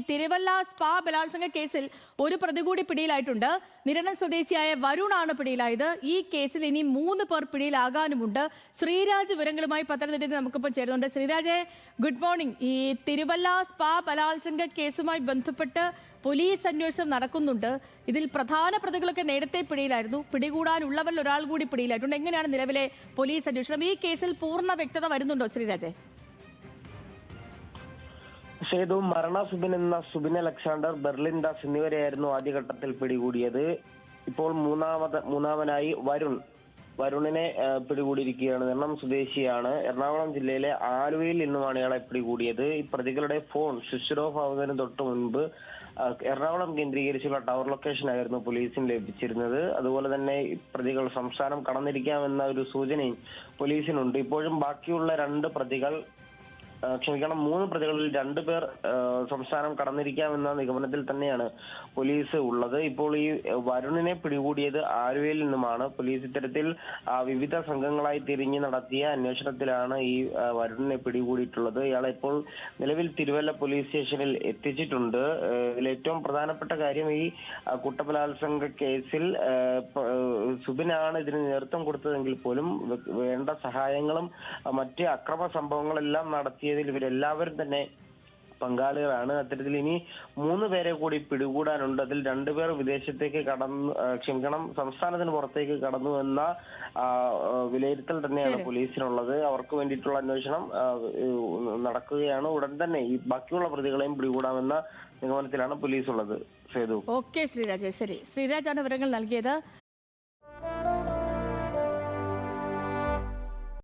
Thiruvalla spa ബലാത്സംഗ കേസിൽ ഒരു പ്രതി കൂടി പിടിയിലായിട്ടുണ്ട്. നിരണം സ്വദേശിയായ വരുണാണ് പിടിയിലായത്. ഈ കേസിൽ ഇനി 3 പേർ പിടിയിലാകാനുമുണ്ട്. ശ്രീരാജ് വിവരങ്ങളുമായി പത്തനംതിട്ടയിൽ നമുക്കിപ്പോൾ ചേരുന്നുണ്ട്. ശ്രീരാജെ, ഗുഡ് മോർണിംഗ്. ഈ തിരുവല്ല സ്പാ ബലാത്സംഗ കേസുമായി ബന്ധപ്പെട്ട് പോലീസ് അന്വേഷണം നടക്കുന്നുണ്ട്. ഇതിൽ പ്രധാന പ്രതികളൊക്കെ നേരത്തെ പിടിയിലായിരുന്നു. പിടികൂടാനുള്ളവരിൽ ഒരാൾ കൂടി പിടിയിലായിട്ടുണ്ട്. എങ്ങനെയാണ് നിലവിലെ പോലീസ് അന്വേഷണം? ഈ കേസിൽ പൂർണ്ണ വ്യക്തത വരുന്നുണ്ടോ ശ്രീരാജെ? സേതു, മരണ സുബിൻ എന്ന സുബിൻ അലക്സാണ്ടർ, ബെർലിൻ ദാസ് എന്നിവരെയായിരുന്നു ആദ്യഘട്ടത്തിൽ പിടികൂടിയത്. ഇപ്പോൾ മൂന്നാമനായി വരുണിനെ പിടികൂടിയിരിക്കുകയാണ്. എറണാകുളം സ്വദേശിയാണ്. എറണാകുളം ജില്ലയിലെ ആലുവയിൽ നിന്നുമാണ് ഇയാളെ പിടികൂടിയത്. ഈ പ്രതികളുടെ ഫോൺ സ്വിച്ച് ഓഫ് ആവുന്നതിന് തൊട്ട് മുൻപ് എറണാകുളം കേന്ദ്രീകരിച്ചുള്ള ടവർ ലൊക്കേഷൻ ആയിരുന്നു പോലീസിന് ലഭിച്ചിരുന്നത്. അതുപോലെ തന്നെ പ്രതികൾ സംസ്ഥാനം കടന്നിരിക്കാമെന്ന ഒരു സൂചനയും പോലീസിനുണ്ട്. ഇപ്പോഴും ബാക്കിയുള്ള 3 പ്രതികളിൽ 2 പേർ സംസ്ഥാനം കടന്നിരിക്കാമെന്ന നിഗമനത്തിൽ തന്നെയാണ് പോലീസ് ഉള്ളത്. ഇപ്പോൾ ഈ വരുണിനെ പിടികൂടിയത് ആലുവയിൽ നിന്നുമാണ്. പോലീസ് ഇത്തരത്തിൽ വിവിധ സംഘങ്ങളായി തിരിഞ്ഞ് നടത്തിയ അന്വേഷണത്തിലാണ് ഈ വരുണിനെ പിടികൂടിയിട്ടുള്ളത്. ഇയാളെ ഇപ്പോൾ നിലവിൽ തിരുവല്ല പോലീസ് സ്റ്റേഷനിൽ എത്തിച്ചിട്ടുണ്ട്. ഇതിൽ ഏറ്റവും പ്രധാനപ്പെട്ട കാര്യം, ഈ കൂട്ടബലാത്സംഗ കേസിൽ സുബിനാണ് ഇതിന് നേതൃത്വം കൊടുത്തതെങ്കിൽ പോലും വേണ്ട സഹായങ്ങളും മറ്റ് അക്രമ സംഭവങ്ങളെല്ലാം നടത്തിയതിൽ ഇവരെല്ലാവരും തന്നെ പങ്കാളികളാണ്. അത്തരത്തിൽ ഇനി 3 പേരെ കൂടി പിടികൂടാനുണ്ട്. അതിൽ 2 പേർ വിദേശത്തേക്ക് സംസ്ഥാനത്തിന് പുറത്തേക്ക് കടന്നു എന്ന വിലയിരുത്തൽ തന്നെയാണ് പോലീസിനുള്ളത്. അവർക്ക് വേണ്ടിയിട്ടുള്ള അന്വേഷണം നടക്കുകയാണ്. ഉടൻ തന്നെ ഈ ബാക്കിയുള്ള പ്രതികളെയും പിടികൂടാമെന്ന നിഗമനത്തിലാണ് പോലീസ് ഉള്ളത്. സേതു. ഓക്കെ ശ്രീരാജ്, ശരി. ശ്രീരാജാണ് വിവരങ്ങൾ നൽകിയത്.